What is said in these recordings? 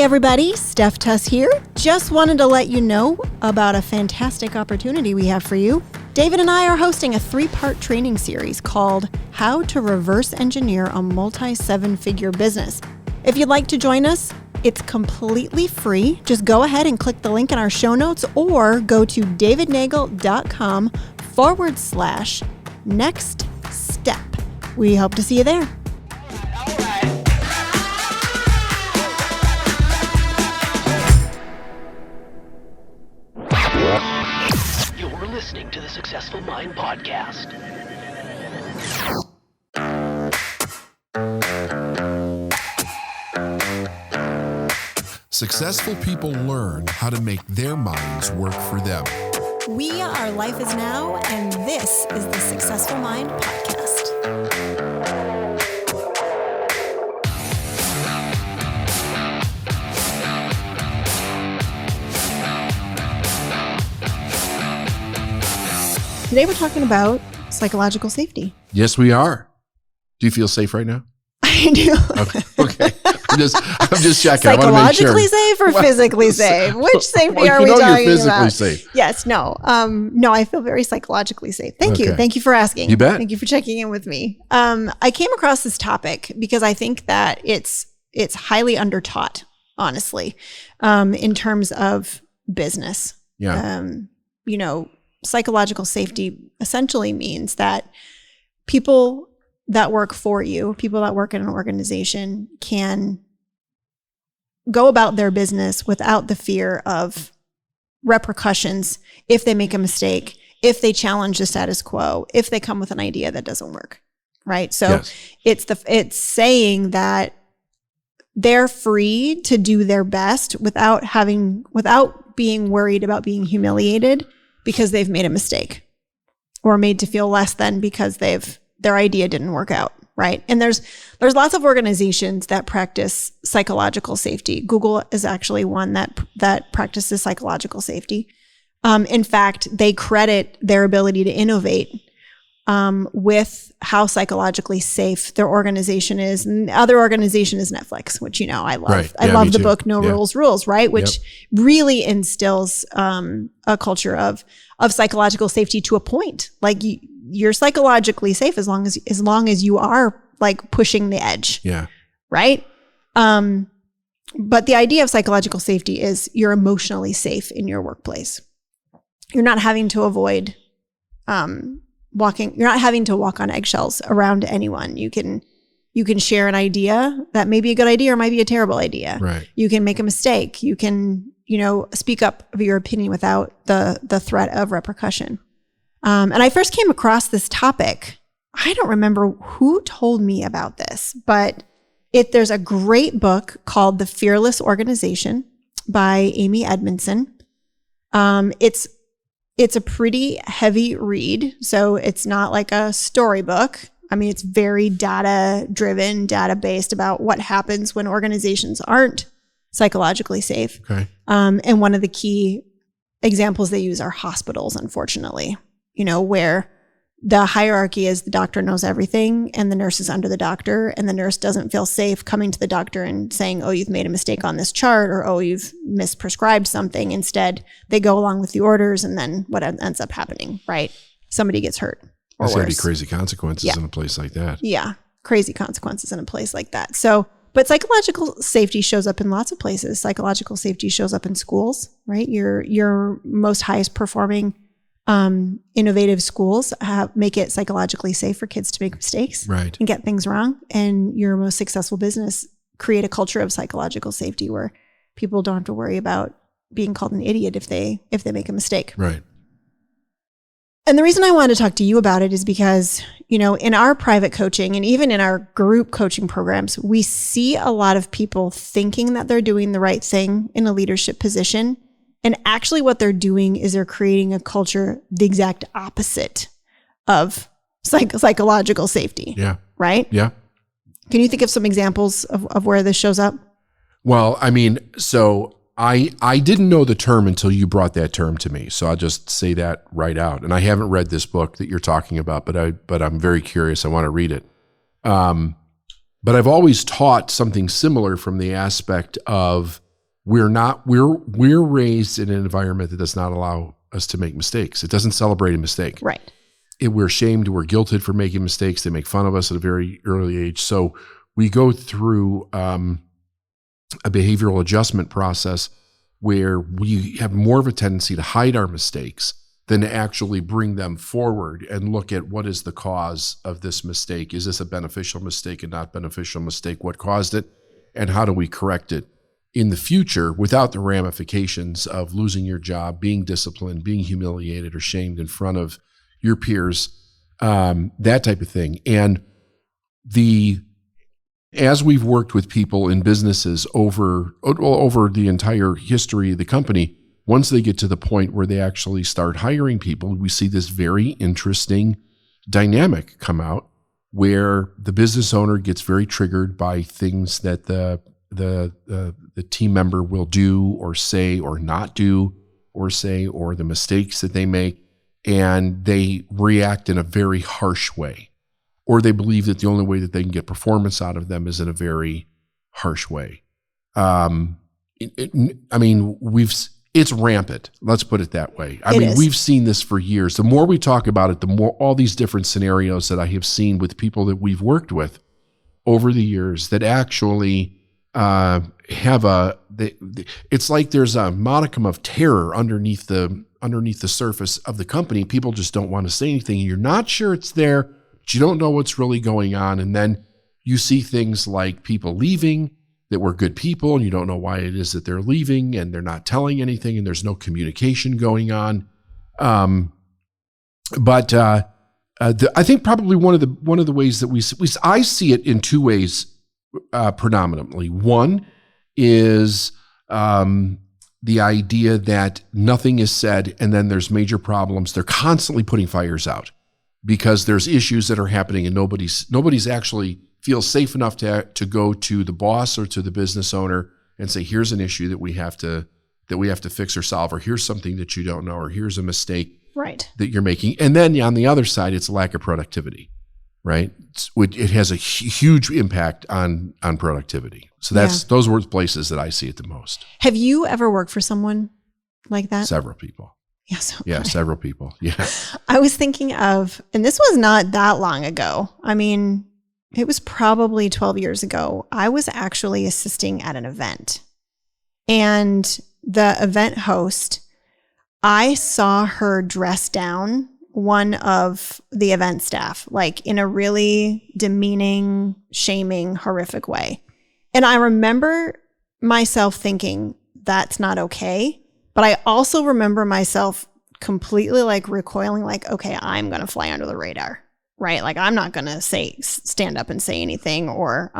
everybody, Steph Tuss here. Just wanted to let you know about a fantastic opportunity we have for you. David and I are hosting a 3-part training series called How to Reverse Engineer a Multi-7-Figure Business. If you'd like to join us, it's completely free. Just go ahead and click the link in our show notes or go to davidnagel.com/next step. We hope to see you there. You're listening to the Successful Mind Podcast. Successful people learn how to make their minds work for them. We are Life is Now, and this is the Successful Mind Podcast. Today we're talking about psychological safety. Yes, we are. Do you feel safe right now? I do. Okay. I'm just checking. Psychologically safe or physically safe? Which safety are we talking you're physically about? safe. Yes, no. No, I feel very psychologically safe. Thank you. Thank you for asking. You bet. Thank you for checking in with me. I came across this topic because I think that it's highly undertaught, honestly, in terms of business. Yeah. Psychological safety essentially means that people that work for you, people that work in an organization, can go about their business without the fear of repercussions if they make a mistake, if they challenge the status quo, if they come with an idea that doesn't work, right? So yes. It's saying that they're free to do their best without being worried about being humiliated because they've made a mistake or made to feel less than because their idea didn't work out, right? And there's lots of organizations that practice psychological safety. Google is actually one that practices psychological safety. In fact, they credit their ability to innovate with how psychologically safe their organization is. And the other organization is Netflix, which I love. Right. I love the book No Rules, right? Which really instills a culture of psychological safety to a point. Like you're psychologically safe as long as you are like pushing the edge. Yeah. Right. But the idea of psychological safety is you're emotionally safe in your workplace. You're not having to avoid you're not having to walk on eggshells around anyone. You can share an idea that may be a good idea or might be a terrible idea. Right. You can make a mistake. You can, speak up of your opinion without the threat of repercussion. And I first came across this topic. I don't remember who told me about this, but there's a great book called The Fearless Organization by Amy Edmondson. It's a pretty heavy read, so it's not like a storybook. I mean, it's very data-driven, data-based about what happens when organizations aren't psychologically safe. Okay. And one of the key examples they use are hospitals, unfortunately, where the hierarchy is the doctor knows everything and the nurse is under the doctor, and the nurse doesn't feel safe coming to the doctor and saying, oh, you've made a mistake on this chart, or, oh, you've misprescribed something. Instead, they go along with the orders, and then what ends up happening, right? Somebody gets hurt or There's got to worse. be crazy consequences in a place like that. Yeah, crazy consequences in a place like that. So, but psychological safety shows up in lots of places. Psychological safety shows up in schools, right? Your most highest performing innovative schools make it psychologically safe for kids to make mistakes and get things wrong. And your most successful business create a culture of psychological safety where people don't have to worry about being called an idiot if they make a mistake. Right. And the reason I wanted to talk to you about it is because, in our private coaching and even in our group coaching programs, we see a lot of people thinking that they're doing the right thing in a leadership position. And actually what they're doing is they're creating a culture the exact opposite of psychological safety. Yeah. Right? Yeah. Can you think of some examples of where this shows up? Well, I mean, so I didn't know the term until you brought that term to me. So I'll just say that right out. And I haven't read this book that you're talking about, but I'm very curious. I want to read it. But I've always taught something similar from the aspect of we're raised in an environment that does not allow us to make mistakes. It doesn't celebrate a mistake. Right. We're shamed, we're guilted for making mistakes. They make fun of us at a very early age. So we go through a behavioral adjustment process where we have more of a tendency to hide our mistakes than to actually bring them forward and look at what is the cause of this mistake. Is this a beneficial mistake, a not beneficial mistake? What caused it? And how do we correct it in the future without the ramifications of losing your job, being disciplined, being humiliated or shamed in front of your peers, that type of thing. And as we've worked with people in businesses over the entire history of the company, once they get to the point where they actually start hiring people, we see this very interesting dynamic come out where the business owner gets very triggered by things that the team member will do or say or not do or say, or the mistakes that they make, and they react in a very harsh way. Or they believe that the only way that they can get performance out of them is in a very harsh way. It's rampant. Let's put it that way. We've seen this for years. The more we talk about it, the more all these different scenarios that I have seen with people that we've worked with over the years that actually it's like there's a modicum of terror underneath the surface of the company. People just don't want to say anything. You're not sure it's there, but you don't know what's really going on. And then you see things like people leaving that were good people, and you don't know why it is that they're leaving, and they're not telling anything, and there's no communication going on. I think probably one of the ways that I see it in two ways predominantly. One is the idea that nothing is said, and then there's major problems. They're constantly putting fires out because there's issues that are happening, and nobody's actually feels safe enough to go to the boss or to the business owner and say, here's an issue that we have to fix or solve, or here's something that you don't know, or here's a mistake that you're making. And then on the other side, it's lack of productivity, right? It has a huge impact on productivity. So those were the places that I see it the most. Have you ever worked for someone like that? Several people. Yeah, several people. Yeah. I was thinking of, and this was not that long ago. It was probably 12 years ago. I was actually assisting at an event. And the event host, I saw her dress down one of the event staff, like in a really demeaning, shaming, horrific way. And I remember myself thinking, that's not okay. But I also remember myself completely like recoiling, like, okay, I'm going to fly under the radar. Right. Like, I'm not going to stand up and say anything or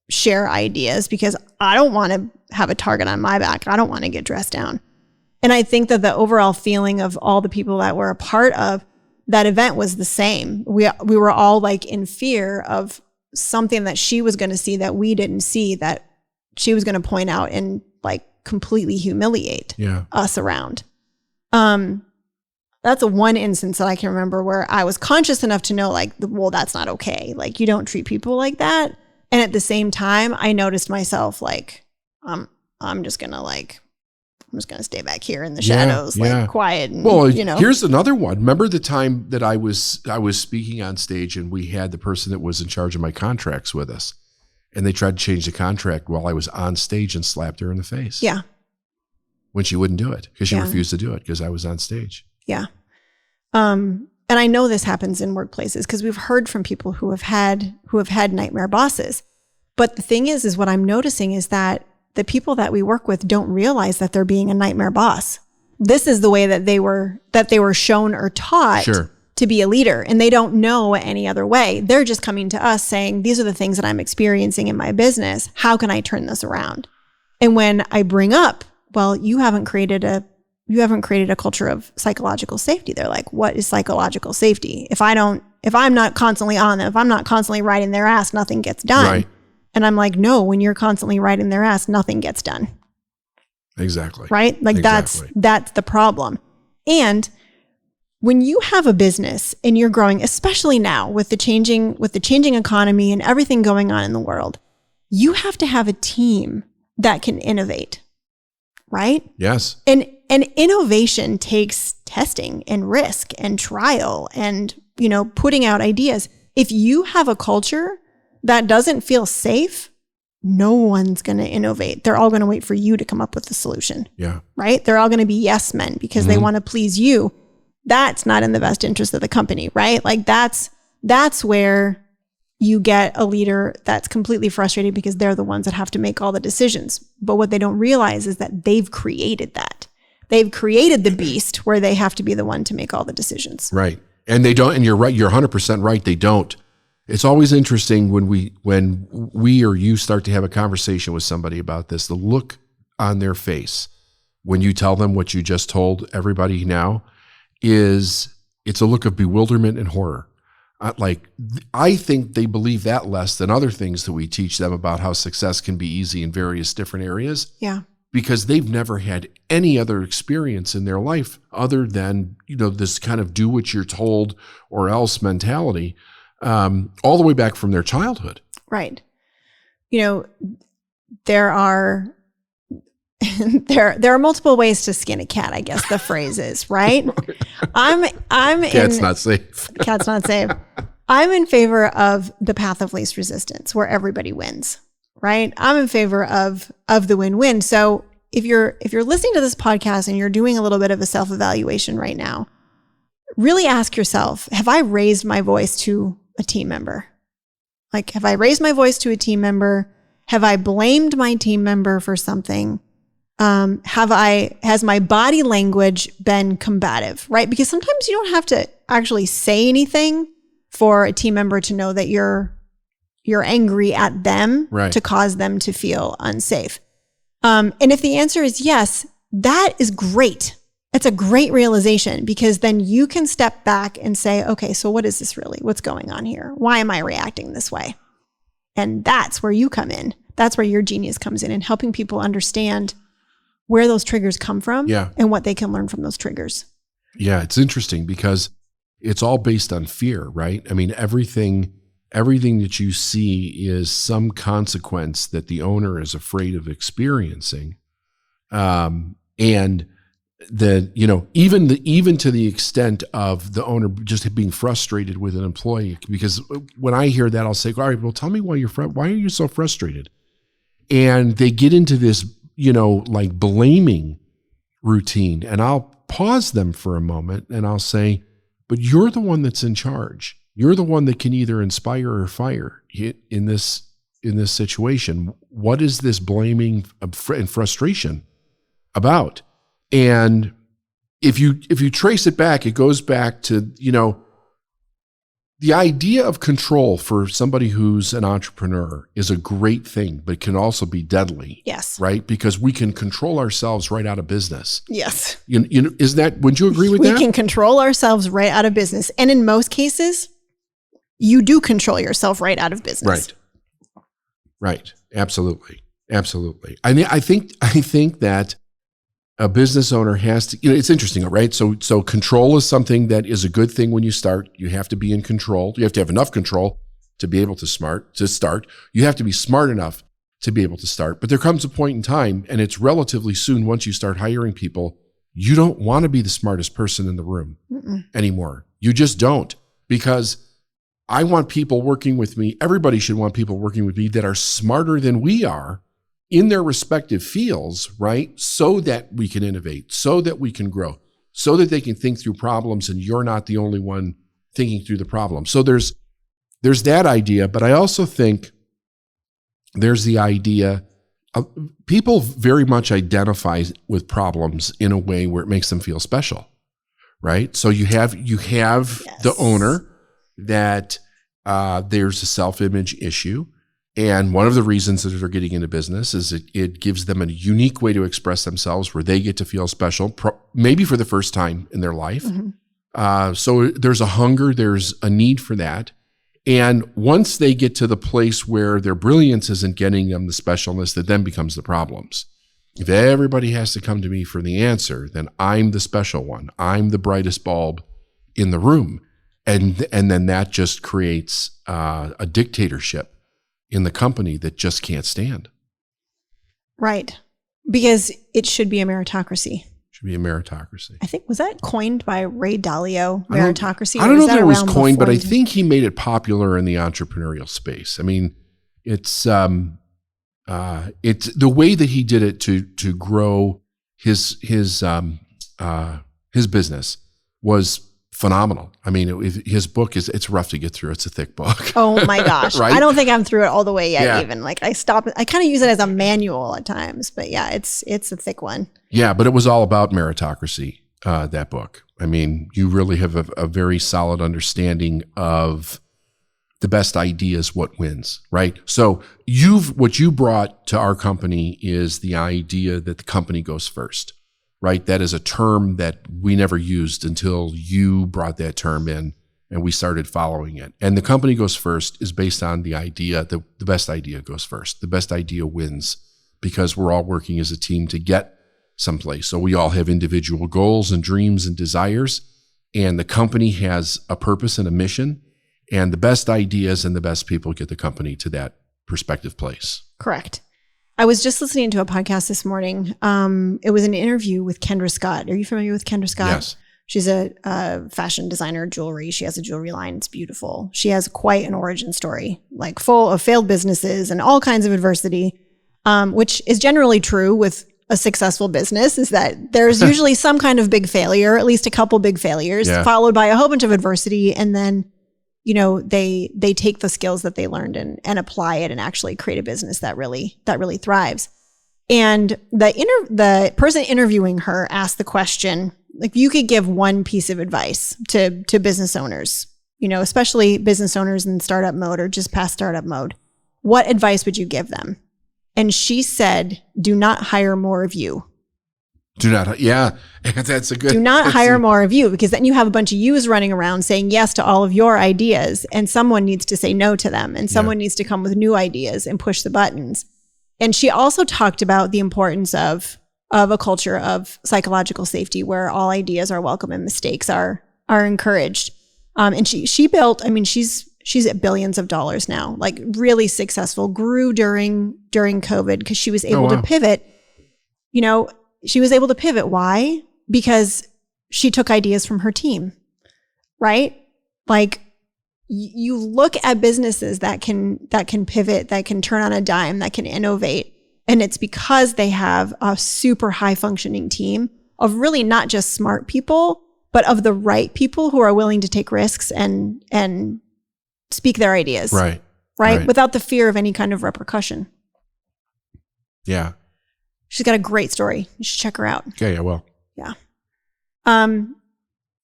share ideas because I don't want to have a target on my back. I don't want to get dressed down. And I think that the overall feeling of all the people that were a part of that event was the same. We were all like in fear of something that she was going to see that we didn't see, that she was going to point out and like completely humiliate us around. That's one instance that I can remember where I was conscious enough to know, like, well, that's not okay. Like, you don't treat people like that. And at the same time, I noticed myself like, I'm just gonna stay back here in the shadows, like quiet. And, here's another one. Remember the time that I was speaking on stage, and we had the person that was in charge of my contracts with us, and they tried to change the contract while I was on stage and slapped her in the face. Yeah. When she wouldn't do it because she refused to do it because I was on stage. Yeah. And I know this happens in workplaces because we've heard from people who have had nightmare bosses. But the thing is what I'm noticing is that the people that we work with don't realize that they're being a nightmare boss. This is the way that they were shown or taught to be a leader, and they don't know any other way. They're just coming to us saying, these are the things that I'm experiencing in my business. How can I turn this around? And when I bring up, well, you haven't created a culture of psychological safety. They're like, what is psychological safety? If I'm not constantly on them, if I'm not constantly riding their ass, nothing gets done. Right. And I'm like, no, when you're constantly riding their ass, nothing gets done. Exactly. Right? Like that's the problem. And when you have a business and you're growing, especially now with the changing economy and everything going on in the world, you have to have a team that can innovate, right? Yes. And innovation takes testing and risk and trial and, putting out ideas. If you have a culture that doesn't feel safe, no one's going to innovate. They're all going to wait for you to come up with the solution. Yeah. Right? They're all going to be yes men because they want to please you. That's not in the best interest of the company, right? Like that's where you get a leader that's completely frustrated because they're the ones that have to make all the decisions. But what they don't realize is that they've created that. They've created the beast where they have to be the one to make all the decisions. Right. And they don't, and you're right, you're 100% right, they don't. It's always interesting when we or you start to have a conversation with somebody about this, the look on their face when you tell them what you just told everybody now it's a look of bewilderment and horror. I think they believe that less than other things that we teach them about how success can be easy in various different areas. Yeah. Because they've never had any other experience in their life other than, this kind of do what you're told or else mentality, all the way back from their childhood. Right. There are there are multiple ways to skin a cat, I guess the phrase is, right? Cat's not safe. Cat's not safe. I'm in favor of the path of least resistance where everybody wins, right? I'm in favor of the win-win. So if you're listening to this podcast and you're doing a little bit of a self-evaluation right now, really ask yourself, have I raised my voice to a team member? Like, have I raised my voice to a team member? Have I blamed my team member for something? Has my body language been combative, right? Because sometimes you don't have to actually say anything for a team member to know that you're angry at them, right, to cause them to feel unsafe. And if the answer is yes, that is great. It's a great realization because then you can step back and say, okay, so what is this really? What's going on here? Why am I reacting this way? And that's where you come in. That's where your genius comes in helping people understand where those triggers come from, and what they can learn from those triggers. Yeah, it's interesting because it's all based on fear, right? I mean, everything that you see is some consequence that the owner is afraid of experiencing. And even to the extent of the owner just being frustrated with an employee, because when I hear that, I'll say, all right, well, tell me why are you so frustrated? And they get into this, like blaming routine. And I'll pause them for a moment and I'll say, but you're the one that's in charge. You're the one that can either inspire or fire in this situation. What is this blaming and frustration about? And if you trace it back, it goes back to, the idea of control for somebody who's an entrepreneur is a great thing, but it can also be deadly. Yes. Right? Because we can control ourselves right out of business. Yes. Would you agree with that? We can control ourselves right out of business. And in most cases, you do control yourself right out of business. Right. Absolutely. I think that a business owner has to, it's interesting, right? So control is something that is a good thing when you start. You have to be in control. You have to have enough control to be able to start. You have to be smart enough to be able to start. But there comes a point in time, and it's relatively soon once you start hiring people, you don't want to be the smartest person in the room anymore. You just don't, because I want people working with me. Everybody should want people working with me that are smarter than we are in their respective fields, right? So that we can innovate, so that we can grow, so that they can think through problems and you're not the only one thinking through the problem. So there's that idea, but I also think there's the idea of people very much identify with problems in a way where it makes them feel special, right? So you have the owner that there's a self-image issue. And one of the reasons that they're getting into business is it gives them a unique way to express themselves where they get to feel special, maybe for the first time in their life. Mm-hmm. So there's a hunger, there's a need for that. And once they get to the place where their brilliance isn't getting them the specialness, that then becomes the problems. If everybody has to come to me for the answer, then I'm the special one. I'm the brightest bulb in the room. And then that just creates a dictatorship in the company that just can't stand. Right. Because it should be a meritocracy. Should be a meritocracy. I think, was that coined by Ray Dalio, meritocracy? I don't know if it was around coined, but I before? think he made it popular in the entrepreneurial space. I mean, it's the way that he did it to grow his business was phenomenal. I mean, his book it's rough to get through. It's a thick book. Oh my gosh. Right? I don't think I'm through it all the way yet. Yeah. Even like I kind of use it as a manual at times, but yeah, it's a thick one. Yeah, but it was all about meritocracy, that book. I mean, you really have a very solid understanding of the best idea is what wins, right? So what you brought to our company is the idea that the company goes first, right? That is a term that we never used until you brought that term in and we started following it. And the company goes first is based on the idea that the best idea goes first. The best idea wins because we're all working as a team to get someplace. So we all have individual goals and dreams and desires, and the company has a purpose and a mission, and the best ideas and the best people get the company to that perspective place. Correct. I was just listening to a podcast this morning. It was an interview with Kendra Scott. Are you familiar with Kendra Scott? Yes. She's a fashion designer, jewelry. She has a jewelry line. It's beautiful. She has quite an origin story, like full of failed businesses and all kinds of adversity, which is generally true with a successful business, is that there's usually some kind of big failure, at least a couple big failures, followed by a whole bunch of adversity. And then, you know, they take the skills that they learned and apply it and actually create a business that really thrives. And the person interviewing her asked the question, like, you could give one piece of advice to business owners, you know, especially business owners in startup mode or just past startup mode. What advice would you give them? And she said, do not hire more of you. That's a good. Do not hire more of you, because then you have a bunch of yous running around saying yes to all of your ideas, and someone needs to say no to them, and someone needs to come with new ideas and push the buttons. And she also talked about the importance of a culture of psychological safety where all ideas are welcome and mistakes are encouraged. And she built, I mean, she's at billions of dollars now, like really successful, grew during COVID because she was able to pivot. You know, she was able to pivot. Why? Because she took ideas from her team, right? Like you look at businesses that can pivot, that can turn on a dime, that can innovate. And it's because they have a super high functioning team of really not just smart people, but of the right people who are willing to take risks and speak their ideas. Right. Without the fear of any kind of repercussion. Yeah. She's got a great story. You should check her out. Okay, I will. Yeah.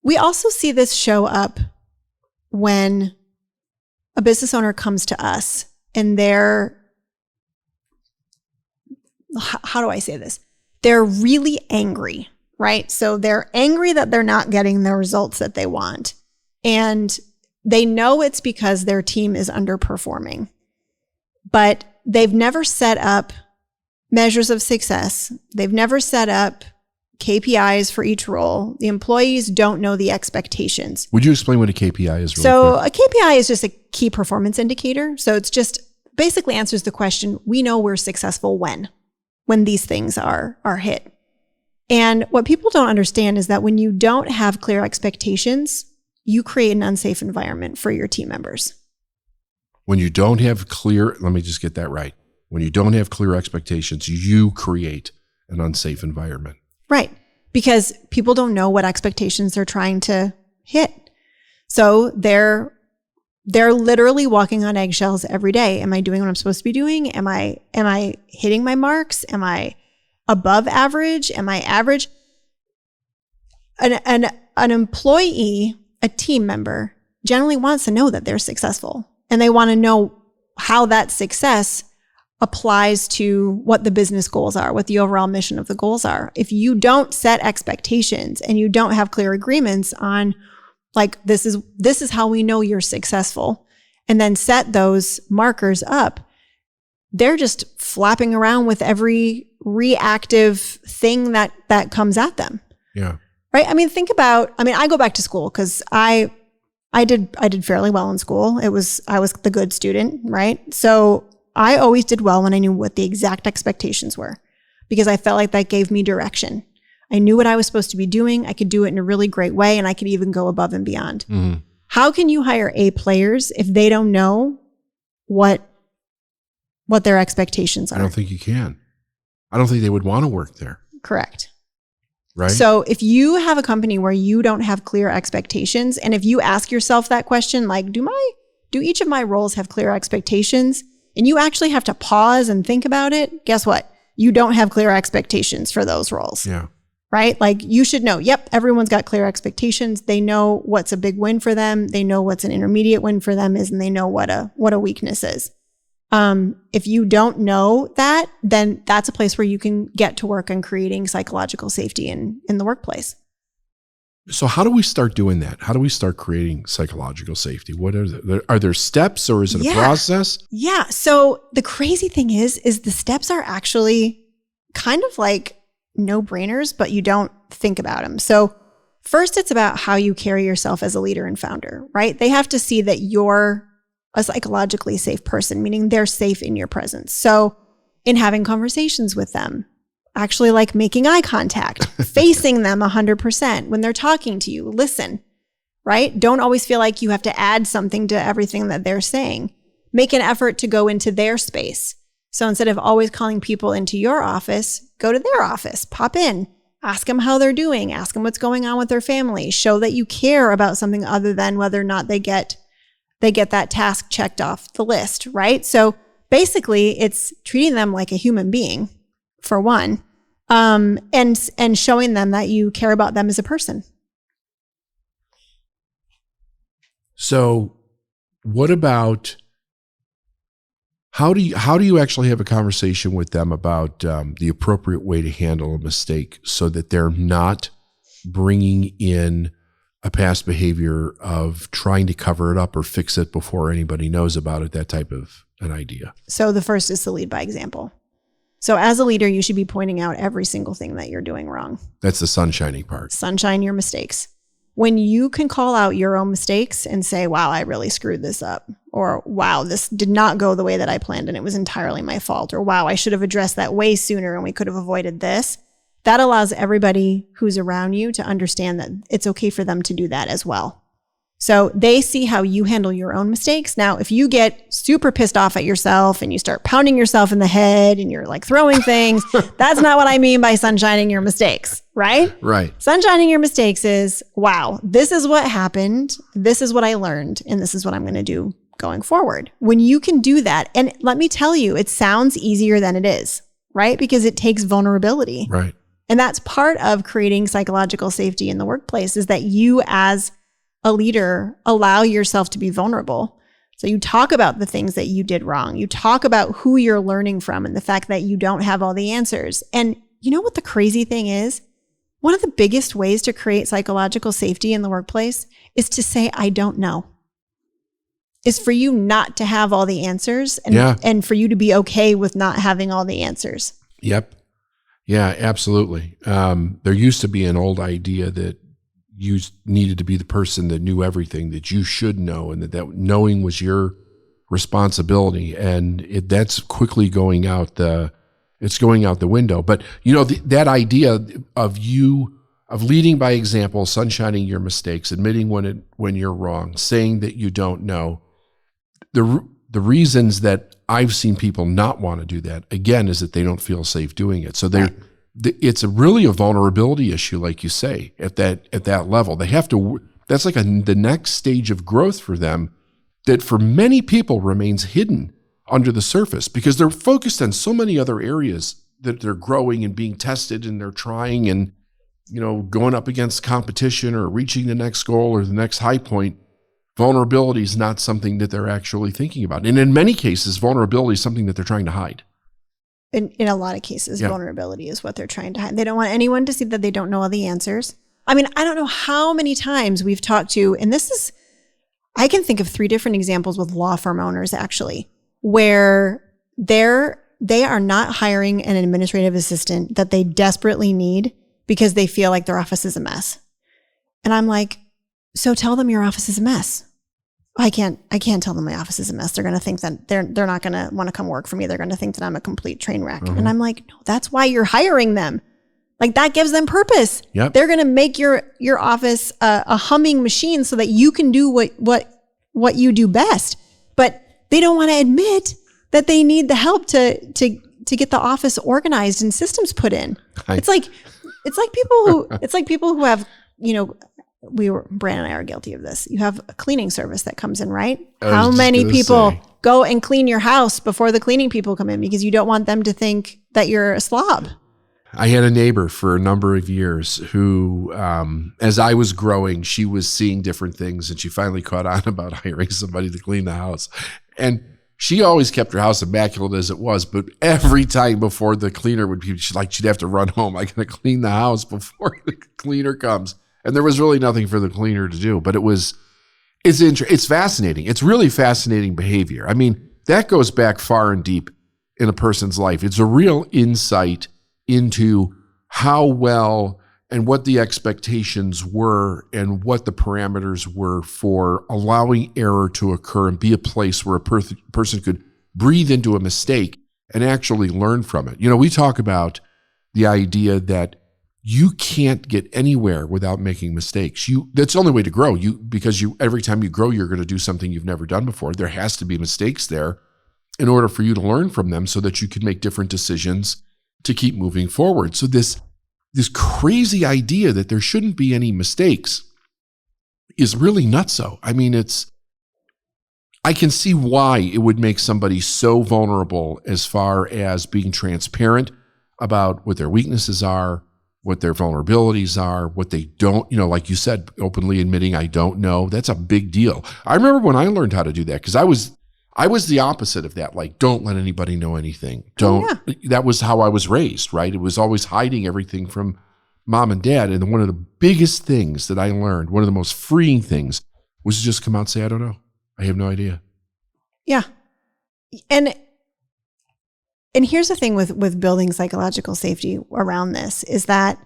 We also see this show up when a business owner comes to us and how do I say this? They're really angry, right? So they're angry that they're not getting the results that they want. And they know it's because their team is underperforming, but they've never set up measures of success. They've never set up KPIs for each role. The employees don't know the expectations. Would you explain what a KPI is? So a KPI is just a key performance indicator. So it's just basically answers the question, we know we're successful when these things are hit. And what people don't understand is that when you don't have clear expectations, you create an unsafe environment for your team members. When you don't have clear, let me just get that right. When you don't have clear expectations, you create an unsafe environment. Right. Because people don't know what expectations they're trying to hit. So they're literally walking on eggshells every day. Am I doing what I'm supposed to be doing? Am I hitting my marks? Am I above average? Am I average? An employee, a team member, generally wants to know that they're successful. And they want to know how that success applies to what the business goals are, what the overall mission of the goals are. If you don't set expectations and you don't have clear agreements on, like, this is how we know you're successful, and then set those markers up, they're just flapping around with every reactive thing that comes at them. Yeah. Right. I mean, I go back to school because I did fairly well in school. I was the good student, right? So I always did well when I knew what the exact expectations were. because I felt like that gave me direction. I knew what I was supposed to be doing. I could do it in a really great way, and I could even go above and beyond. Mm-hmm. How can you hire A players if they don't know what their expectations are? I don't think you can. I don't think they would want to work there. Correct. Right. So if you have a company where you don't have clear expectations, and if you ask yourself that question, like, do each of my roles have clear expectations? And you actually have to pause and think about it. Guess what? You don't have clear expectations for those roles. Yeah. Right? Like, you should know, yep, everyone's got clear expectations. They know what's a big win for them. They know what's an intermediate win for them is, and they know what a weakness is. If you don't know that, then that's a place where you can get to work on creating psychological safety in the workplace. So how do we start doing that? How do we start creating psychological safety? What are there steps, or is it a process? Yeah. So the crazy thing is the steps are actually kind of like no-brainers, but you don't think about them. So first, it's about how you carry yourself as a leader and founder, right? They have to see that you're a psychologically safe person, meaning they're safe in your presence. So in having conversations with them, actually like making eye contact, facing them 100% when they're talking to you, listen, right? Don't always feel like you have to add something to everything that they're saying. Make an effort to go into their space. So instead of always calling people into your office, go to their office, pop in, ask them how they're doing, ask them what's going on with their family, show that you care about something other than whether or not they get that task checked off the list, right? So basically it's treating them like a human being, for one, and showing them that you care about them as a person. So what about, how do you actually have a conversation with them about the appropriate way to handle a mistake so that they're not bringing in a past behavior of trying to cover it up or fix it before anybody knows about it, that type of an idea? So the first is to lead by example. So as a leader, you should be pointing out every single thing that you're doing wrong. That's the sunshiny part. Sunshine your mistakes. When you can call out your own mistakes and say, wow, I really screwed this up, or wow, this did not go the way that I planned and it was entirely my fault, or wow, I should have addressed that way sooner and we could have avoided this. That allows everybody who's around you to understand that it's okay for them to do that as well. So they see how you handle your own mistakes. Now, if you get super pissed off at yourself and you start pounding yourself in the head and you're like throwing things, that's not what I mean by sunshining your mistakes, right? Right. Sunshining your mistakes is, wow, this is what happened. This is what I learned. And this is what I'm going to do going forward. When you can do that, and let me tell you, it sounds easier than it is, right? Because it takes vulnerability. Right. And that's part of creating psychological safety in the workplace, is that you as a leader allow yourself to be vulnerable. So you talk about the things that you did wrong. You talk about who you're learning from and the fact that you don't have all the answers. And you know what the crazy thing is? One of the biggest ways to create psychological safety in the workplace is to say, I don't know. Is for you not to have all the answers and for you to be okay with not having all the answers. Yep. Yeah, absolutely. There used to be an old idea that you needed to be the person that knew everything, that you should know, and that knowing was your responsibility. And that's quickly going out the window. But you know, that idea of leading by example, sunshining your mistakes, admitting when you're wrong, saying that you don't know. The reasons that I've seen people not want to do that, again, is that they don't feel safe doing it. So it's really a vulnerability issue, like you say, at that level. They have to. That's like the next stage of growth for them that for many people remains hidden under the surface because they're focused on so many other areas that they're growing and being tested and they're trying and, you know, going up against competition or reaching the next goal or the next high point. Vulnerability is not something that they're actually thinking about. And in many cases, vulnerability is something that they're trying to hide. In a lot of cases, vulnerability is what they're trying to hide. They don't want anyone to see that they don't know all the answers. I mean, I don't know how many times we've talked to, and I can think of 3 different examples with law firm owners actually, where they are not hiring an administrative assistant that they desperately need because they feel like their office is a mess. And I'm like, so tell them your office is a mess. I can't tell them my office is a mess. They're going to think that they're not going to want to come work for me. They're going to think that I'm a complete train wreck. And I'm like, no, that's why you're hiring them. Like that gives them purpose. Yep. They're going to make your office a humming machine so that you can do what you do best. But they don't want to admit that they need the help to get the office organized and systems put in. It's like people who have, Brand and I are guilty of this. You have a cleaning service that comes in, right? How many people go and clean your house before the cleaning people come in because you don't want them to think that you're a slob? I had a neighbor for a number of years who, as I was growing, she was seeing different things, and she finally caught on about hiring somebody to clean the house. And she always kept her house immaculate as it was, but every time before the cleaner would be, she'd have to run home. I gotta clean the house before the cleaner comes. And there was really nothing for the cleaner to do, but it's fascinating. It's really fascinating behavior. I mean, that goes back far and deep in a person's life. It's a real insight into how well and what the expectations were and what the parameters were for allowing error to occur and be a place where a person could breathe into a mistake and actually learn from it. We talk about the idea that you can't get anywhere without making mistakes. That's the only way to grow. Because every time you grow, you're going to do something you've never done before. There has to be mistakes there in order for you to learn from them so that you can make different decisions to keep moving forward. So this crazy idea that there shouldn't be any mistakes is really nutso. I mean, I can see why it would make somebody so vulnerable as far as being transparent about what their weaknesses are, what their vulnerabilities are, what they don't, like you said, openly admitting I don't know. That's a big deal. I remember when I learned how to do that, because I was the opposite of that. Like, don't let anybody know anything. That was how I was raised, right? It was always hiding everything from mom and dad. And one of the biggest things that I learned, one of the most freeing things, was to just come out and say, I don't know. I have no idea. Yeah. And here's the thing with building psychological safety around this is that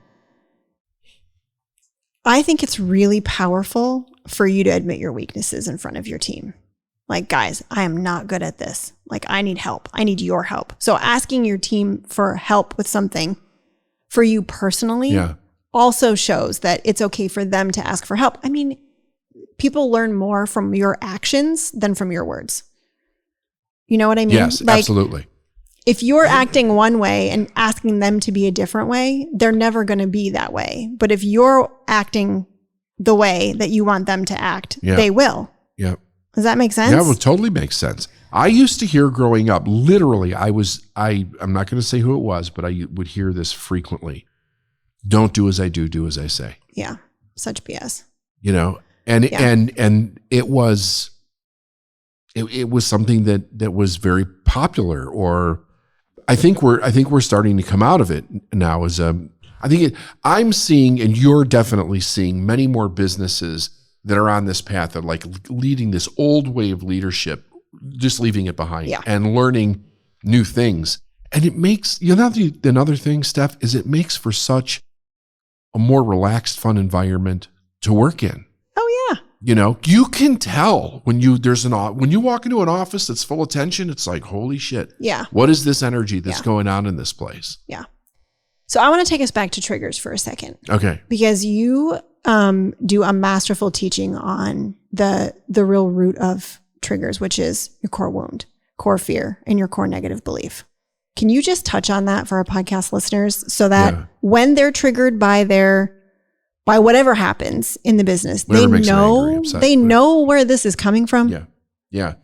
I think it's really powerful for you to admit your weaknesses in front of your team. Like, guys, I am not good at this. Like, I need help. I need your help. So asking your team for help with something for you personally also shows that it's okay for them to ask for help. I mean, people learn more from your actions than from your words. You know what I mean? Yes, absolutely. If you're acting one way and asking them to be a different way, they're never going to be that way. But if you're acting the way that you want them to act, they will. Yeah. Does that make sense? Yeah, it totally makes sense. I used to hear growing up, literally, I'm not going to say who it was, but I would hear this frequently. Don't do as I do as I say. Yeah. Such BS. And it was something that was very popular, or I think we're starting to come out of it now I'm seeing, and you're definitely seeing, many more businesses that are on this path of like leading this old way of leadership, just leaving it behind and learning new things. And it makes, another thing, Steph, is it makes for such a more relaxed, fun environment to work in. Oh yeah. You can tell when you walk into an office that's full of tension, it's like, holy shit. Yeah. What is this energy that's going on in this place? Yeah. So I want to take us back to triggers for a second. Okay. Because you do a masterful teaching on the real root of triggers, which is your core wound, core fear, and your core negative belief. Can you just touch on that for our podcast listeners so that when they're triggered by whatever happens in the business, they know where this is coming from? Yeah. Yeah.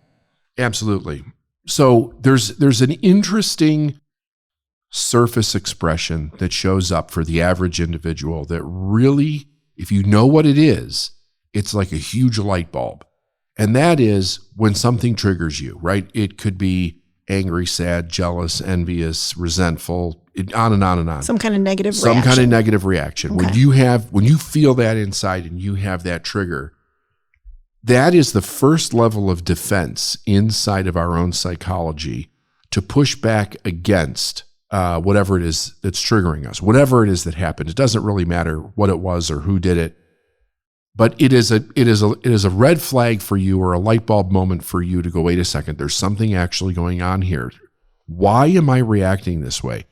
Absolutely. So there's an interesting surface expression that shows up for the average individual that really, if you know what it is, it's like a huge light bulb. And that is when something triggers you, right? It could be angry, sad, jealous, envious, resentful, on and on and on. Some kind of negative reaction. Some kind of negative reaction. Okay. When you feel that inside and you have that trigger, that is the first level of defense inside of our own psychology to push back against whatever it is that's triggering us, whatever it is that happened. It doesn't really matter what it was or who did it. But it is a red flag for you, or a light bulb moment for you to go, wait a second, there's something actually going on here. Why am I reacting this way?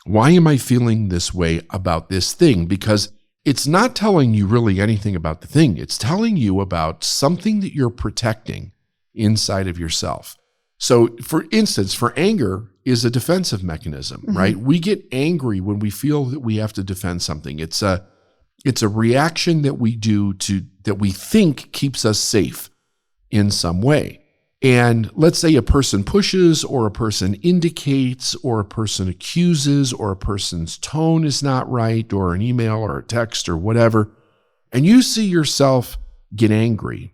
Why am I feeling this way about this thing? Because it's not telling you really anything about the thing. It's telling you about something that you're protecting inside of yourself. So for instance, for anger is a defensive mechanism, right? We get angry when we feel that we have to defend something. It's a reaction that we do that we think keeps us safe in some way. And let's say a person pushes, or a person indicates, or a person accuses, or a person's tone is not right, or an email or a text or whatever, and you see yourself get angry.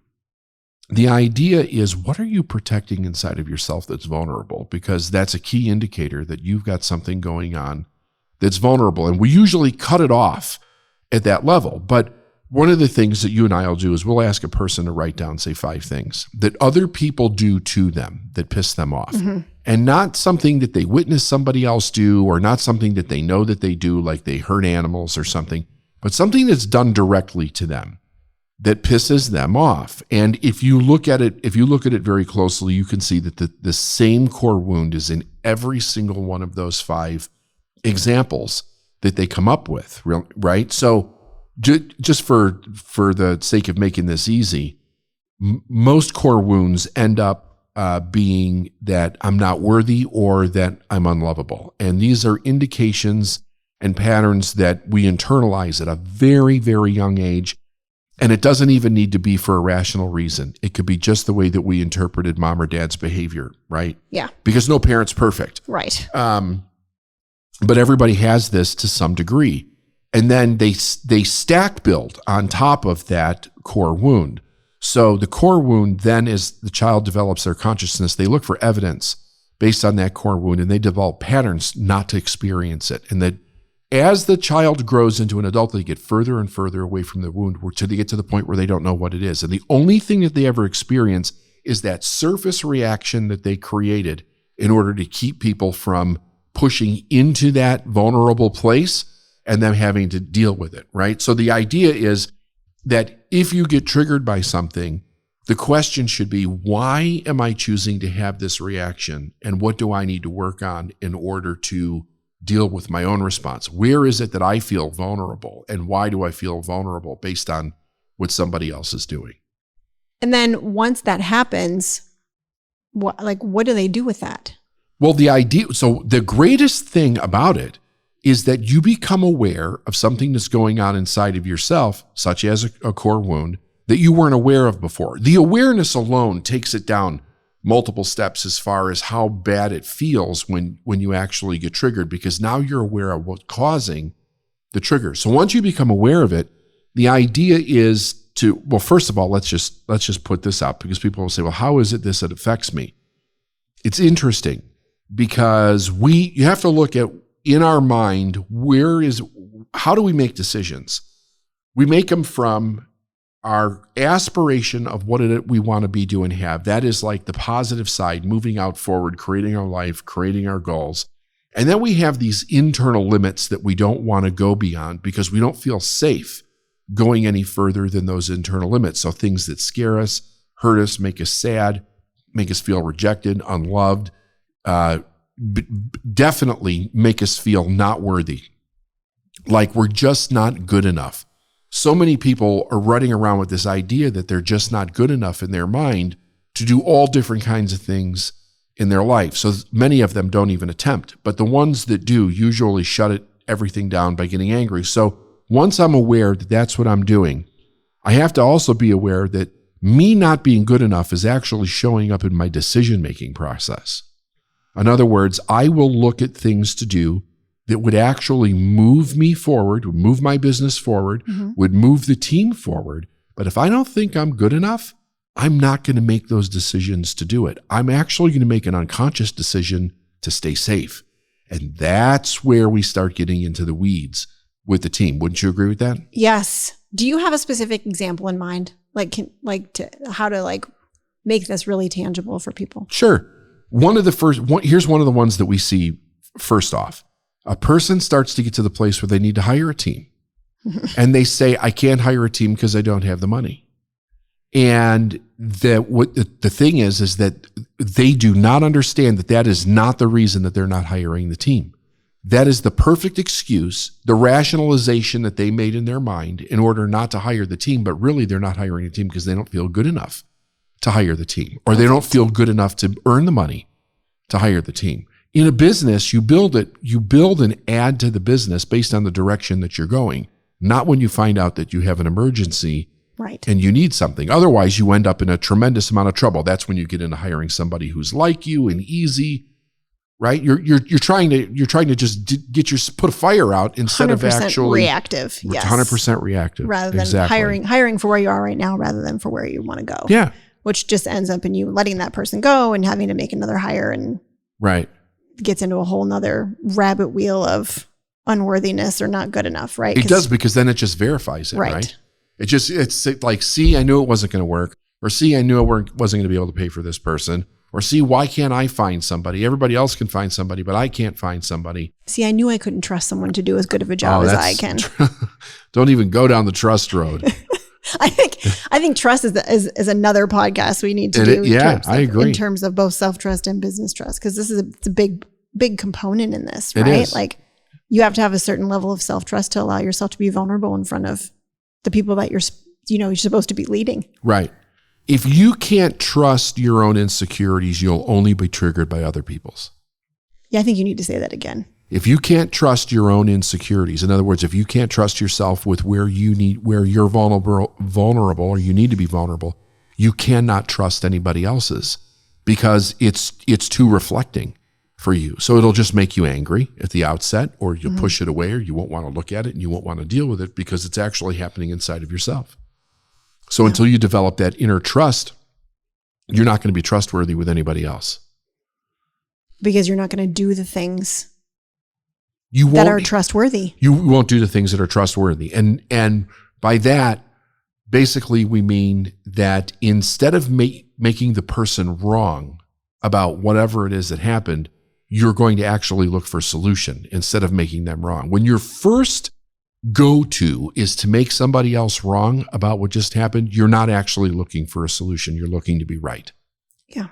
The idea is, what are you protecting inside of yourself that's vulnerable? Because that's a key indicator that you've got something going on that's vulnerable. And we usually cut it off at that level. But one of the things that you and I will do is we'll ask a person to write down, say, 5 things that other people do to them that piss them off. And not something that they witness somebody else do, or not something that they know that they do, like they hurt animals or something, but something that's done directly to them that pisses them off. And if you look at it very closely, you can see that the same core wound is in every single one of those 5 examples that they come up with, right? So just for the sake of making this easy, most core wounds end up being that I'm not worthy, or that I'm unlovable. And these are indications and patterns that we internalize at a very, very young age. And it doesn't even need to be for a rational reason. It could be just the way that we interpreted mom or dad's behavior, right? Yeah. Because no parent's perfect. Right. But everybody has this to some degree. And then they stack build on top of that core wound. So the core wound, then, as the child develops their consciousness, they look for evidence based on that core wound, and they develop patterns not to experience it. And that as the child grows into an adult, they get further and further away from the wound until they get to the point where they don't know what it is. And the only thing that they ever experience is that surface reaction that they created in order to keep people from pushing into that vulnerable place and them having to deal with it, right? So the idea is that if you get triggered by something, the question should be, why am I choosing to have this reaction? And what do I need to work on in order to deal with my own response? Where is it that I feel vulnerable? And why do I feel vulnerable based on what somebody else is doing? And then once that happens, what do they do with that? Well, the greatest thing about it is that you become aware of something that's going on inside of yourself, such as a core wound, that you weren't aware of before. The awareness alone takes it down multiple steps as far as how bad it feels when you actually get triggered, because now you're aware of what's causing the trigger. So once you become aware of it, the idea is well, first of all, let's just put this out, because people will say, well, how is it this that affects me? It's interesting, because you have to look at, in our mind, how do we make decisions? We make them from our aspiration of what we want to be, do, and have. That is like the positive side, moving out forward, creating our life, creating our goals. And then we have these internal limits that we don't want to go beyond because we don't feel safe going any further than those internal limits. So things that scare us, hurt us, make us sad, make us feel rejected, unloved, definitely make us feel not worthy, like we're just not good enough. So many people are running around with this idea that they're just not good enough in their mind to do all different kinds of things in their life. So many of them don't even attempt, but the ones that do usually shut everything down by getting angry. So once I'm aware that that's what I'm doing, I have to also be aware that me not being good enough is actually showing up in my decision-making process. In other words, I will look at things to do that would actually move me forward, would move my business forward, would move the team forward. But if I don't think I'm good enough, I'm not going to make those decisions to do it. I'm actually going to make an unconscious decision to stay safe. And that's where we start getting into the weeds with the team. Wouldn't you agree with that? Yes. Do you have a specific example in mind? How to make this really tangible for people? Sure. Here's one of the ones that we see first off. A person starts to get to the place where they need to hire a team. and they say, I can't hire a team because I don't have the money. And the thing is that they do not understand that is not the reason that they're not hiring the team. That is the perfect excuse, the rationalization that they made in their mind in order not to hire the team. But really, they're not hiring a team because they don't feel good enough to hire the team, or they don't feel good enough to earn the money to hire the team. In a business, you build and add to the business based on the direction that you're going, not when you find out that you have an emergency. Right. And you need something. Otherwise, you end up in a tremendous amount of trouble. That's when you get into hiring somebody who's like you and easy, right? You're trying to just put a fire out instead of actually reactive. Yes. 100% reactive. Rather than hiring for where you are right now rather than for where you want to go. Yeah. Which just ends up in you letting that person go and having to make another hire, and right. Gets into a whole nother rabbit wheel of unworthiness or not good enough, right? It does, because then it just verifies it, right? It's like, see, I knew it wasn't going to work, or see, I knew I wasn't going to be able to pay for this person, or see, why can't I find somebody? Everybody else can find somebody, but I can't find somebody. See, I knew I couldn't trust someone to do as good of a job as I can. Don't even go down the trust road. I think trust is another podcast we need to do. Yeah, I agree. In terms of both self-trust and business trust, because this is a big component in this, right? It is. Like, you have to have a certain level of self-trust to allow yourself to be vulnerable in front of the people that you're supposed to be leading. Right. If you can't trust your own insecurities, you'll only be triggered by other people's. Yeah, I think you need to say that again. If you can't trust your own insecurities, in other words, if you can't trust yourself with where you're vulnerable, or you need to be vulnerable, you cannot trust anybody else's, because it's too reflecting for you. So it'll just make you angry at the outset, or you'll push it away, or you won't want to look at it, and you won't want to deal with it because it's actually happening inside of yourself. So until you develop that inner trust, you're not going to be trustworthy with anybody else. Because you're not going to do the things that are trustworthy. You won't do the things that are trustworthy. And by that, basically we mean that instead of making the person wrong about whatever it is that happened, you're going to actually look for a solution instead of making them wrong. When your first go-to is to make somebody else wrong about what just happened, you're not actually looking for a solution. You're looking to be right. Yeah.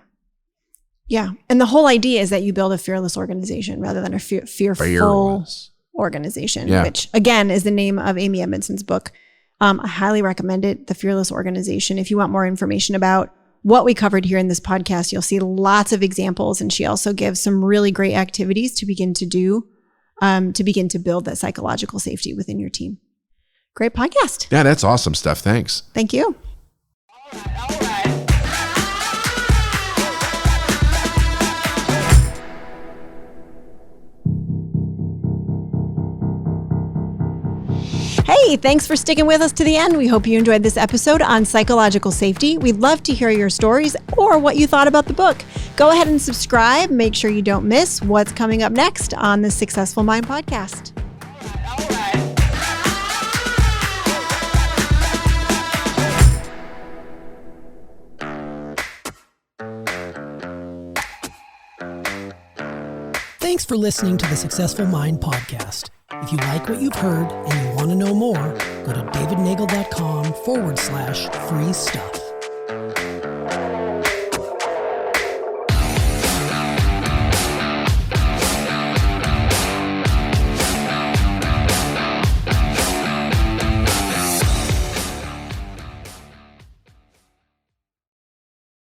Yeah. And the whole idea is that you build a fearless organization rather than a fearful organization, which again is the name of Amy Edmondson's book. I highly recommend it, The Fearless Organization. If you want more information about what we covered here in this podcast, you'll see lots of examples. And she also gives some really great activities to begin to do, to begin to build that psychological safety within your team. Great podcast. Yeah, that's awesome stuff. Thanks. Thank you. All right. Hey, thanks for sticking with us to the end. We hope you enjoyed this episode on psychological safety. We'd love to hear your stories or what you thought about the book. Go ahead and subscribe. Make sure you don't miss what's coming up next on the Successful Mind podcast. All right. Thanks for listening to the Successful Mind podcast. If you like what you've heard and you want to know more, go to davidnagel.com/free stuff.